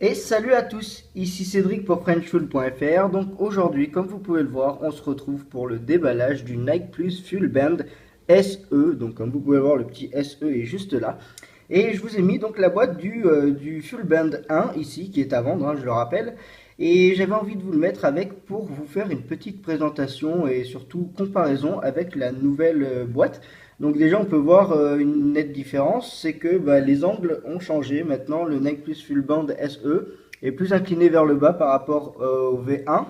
Et salut à tous, ici Cédric pour Frenchfull.fr. Donc aujourd'hui, comme vous pouvez le voir, on se retrouve pour le déballage du Nike Plus Full Band SE. Donc comme vous pouvez le voir, le petit SE est juste là. Et je vous ai mis donc la boîte du Full Band 1 ici, qui est à vendre, hein, je le rappelle. Et j'avais envie de vous le mettre avec pour vous faire une petite présentation et surtout comparaison avec la nouvelle boîte. Donc déjà on peut voir une nette différence, c'est que les angles ont changé. Maintenant le Nike Plus Full Band SE est plus incliné vers le bas par rapport au V1.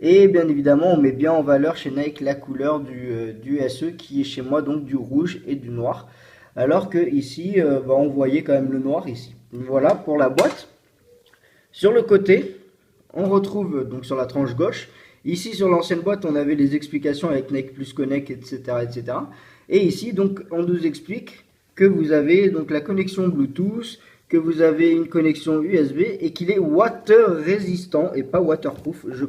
Et bien évidemment on met bien en valeur chez Nike la couleur du SE qui est chez moi donc du rouge et du noir. Alors que ici on voyait quand même le noir ici. Voilà pour la boîte. Sur le côté, on retrouve donc sur la tranche gauche. Ici sur l'ancienne boîte, on avait les explications avec Nike Plus Connect, etc., etc. Et ici, donc, on nous explique que vous avez donc la connexion Bluetooth, que vous avez une connexion USB et qu'il est water résistant et pas waterproof. Je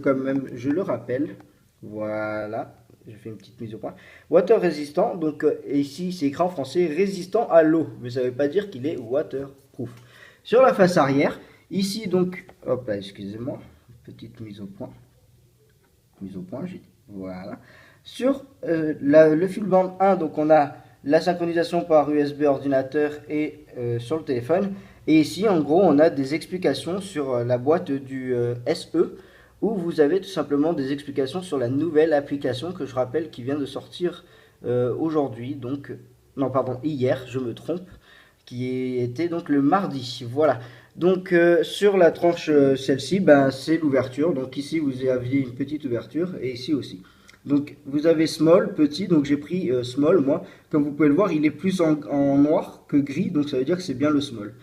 le rappelle. Voilà, je fais une petite mise au point. Water résistant, donc ici c'est écrit en français résistant à l'eau, mais ça ne veut pas dire qu'il est waterproof. Sur la face arrière, ici donc, hop là, excusez-moi, petite mise au point. Mise au point, j'ai dit. Voilà. Sur le Full Band 1, donc on a la synchronisation par USB ordinateur et sur le téléphone. Et ici, en gros, on a des explications sur la boîte du SE, où vous avez tout simplement des explications sur la nouvelle application que je rappelle qui vient de sortir aujourd'hui. Donc, non, pardon, hier, je me trompe, qui était donc le mardi. Voilà. Donc sur la tranche celle-ci, c'est l'ouverture. Donc ici vous aviez une petite ouverture et ici aussi. Donc vous avez small, petit, donc j'ai pris small moi. Comme vous pouvez le voir, il est plus en noir que gris, donc ça veut dire que c'est bien le small.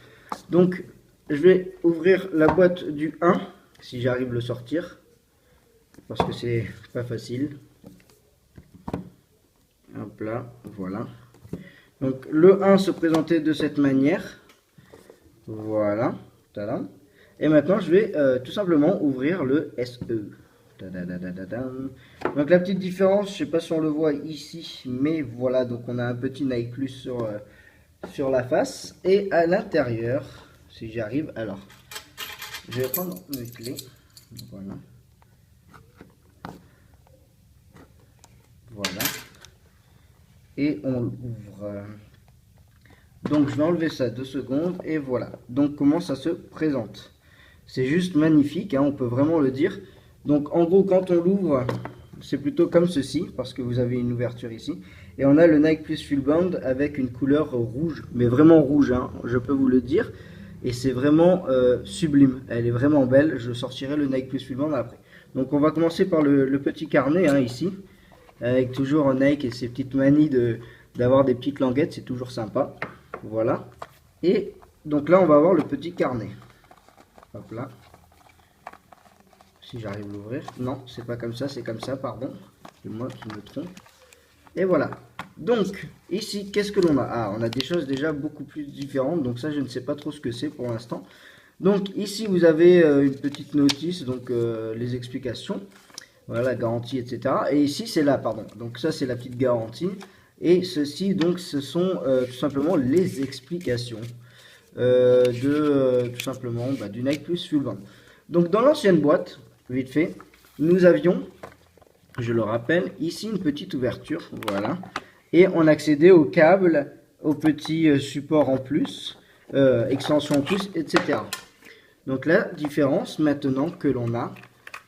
Donc je vais ouvrir la boîte du 1, si j'arrive à le sortir, parce que c'est pas facile. Hop là, voilà. Donc le 1 se présentait de cette manière. Voilà. Tadam. Et maintenant, je vais tout simplement ouvrir le SE. Tadadadadadam. Donc la petite différence, je ne sais pas si on le voit ici, mais voilà, donc on a un petit Nike Plus sur la face. Et à l'intérieur, si j'y arrive, alors, je vais prendre mes clés. Voilà. Voilà. Et on l'ouvre. Donc je vais enlever ça 2 secondes et voilà. Donc comment ça se présente. C'est juste magnifique, hein, on peut vraiment le dire. Donc en gros quand on l'ouvre, c'est plutôt comme ceci, parce que vous avez une ouverture ici. Et on a le Nike Plus Full Band avec une couleur rouge, mais vraiment rouge, hein, je peux vous le dire. Et c'est vraiment sublime, elle est vraiment belle, je sortirai le Nike Plus Full Band après. Donc on va commencer par le petit carnet, hein, ici. Avec toujours un Nike et ses petites manies d'avoir des petites languettes, c'est toujours sympa. Voilà. Et donc là, on va avoir le petit carnet. Hop là. Si j'arrive à l'ouvrir. Non, c'est pas comme ça, c'est comme ça, pardon. C'est moi qui me trompe. Et voilà. Donc, ici, qu'est-ce que l'on a? Ah, on a des choses déjà beaucoup plus différentes. Donc ça, je ne sais pas trop ce que c'est pour l'instant. Donc ici, vous avez une petite notice, donc les explications. Voilà, la garantie, etc. Et ici, c'est là, pardon. Donc ça, c'est la petite garantie. Et ceci, donc, ce sont tout simplement les explications tout simplement du Nike Plus Full Band. Donc dans l'ancienne boîte, vite fait, nous avions, je le rappelle, ici une petite ouverture, voilà. Et on accédait au câble, au petit support en plus, extension en plus, etc. Donc la différence maintenant que l'on a,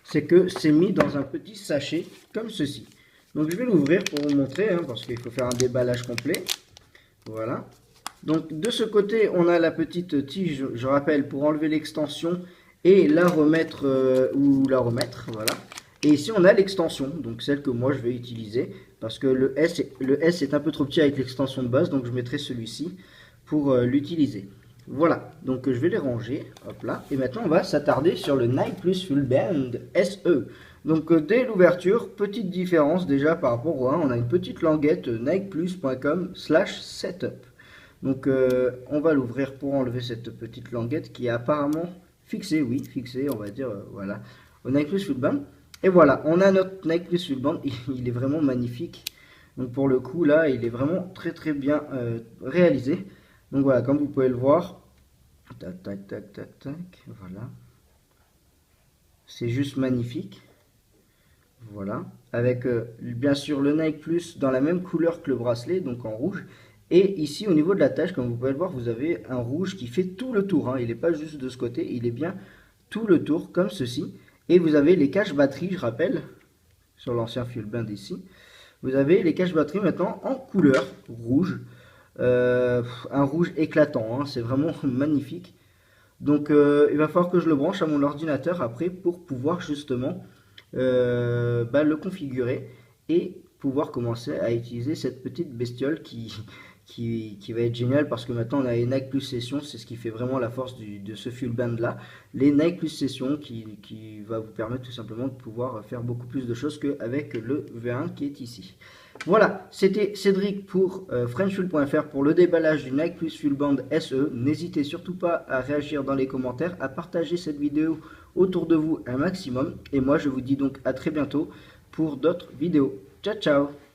c'est que c'est mis dans un petit sachet comme ceci. Donc je vais l'ouvrir pour vous montrer, hein, parce qu'il faut faire un déballage complet. Voilà. Donc de ce côté, on a la petite tige, je rappelle, pour enlever l'extension et la remettre ou la remettre. Voilà. Et ici, on a l'extension, donc celle que moi je vais utiliser, parce que le S est un peu trop petit avec l'extension de base, donc je mettrai celui-ci pour l'utiliser. Voilà, donc je vais les ranger, hop là, et maintenant on va s'attarder sur le Nike Plus Full Band SE. Donc dès l'ouverture, petite différence déjà par rapport au 1, on a une petite languette nikeplus.com/setup. Donc on va l'ouvrir pour enlever cette petite languette qui est apparemment fixée, oui, fixée, on va dire, voilà, au Nike Plus Full Band. Et voilà, on a notre Nike Plus Full Band, il est vraiment magnifique. Donc pour le coup là, il est vraiment très très bien réalisé. Donc voilà, comme vous pouvez le voir, Tac, tac, tac, tac, tac. Voilà. C'est juste magnifique. Voilà. Avec bien sûr le Nike Plus dans la même couleur que le bracelet, donc en rouge. Et ici au niveau de la tâche, comme vous pouvez le voir, vous avez un rouge qui fait tout le tour, hein. Il n'est pas juste de ce côté, il est bien tout le tour comme ceci. Et vous avez les caches batterie, je rappelle, sur l'ancien Fuelband ici. Vous avez les caches batterie maintenant en couleur rouge. Un rouge éclatant, hein. C'est vraiment magnifique. Donc il va falloir que je le branche à mon ordinateur après pour pouvoir justement le configurer et pouvoir commencer à utiliser cette petite bestiole qui va être géniale parce que maintenant on a les Nike Plus Session, c'est ce qui fait vraiment la force de ce Fuelband là. Les Nike Plus Session qui va vous permettre tout simplement de pouvoir faire beaucoup plus de choses qu'avec le V1 qui est ici. Voilà, c'était Cédric pour FrenchFuel.fr pour le déballage du Nike Plus Fuelband SE. N'hésitez surtout pas à réagir dans les commentaires, à partager cette vidéo autour de vous un maximum. Et moi, je vous dis donc à très bientôt pour d'autres vidéos. Ciao, ciao!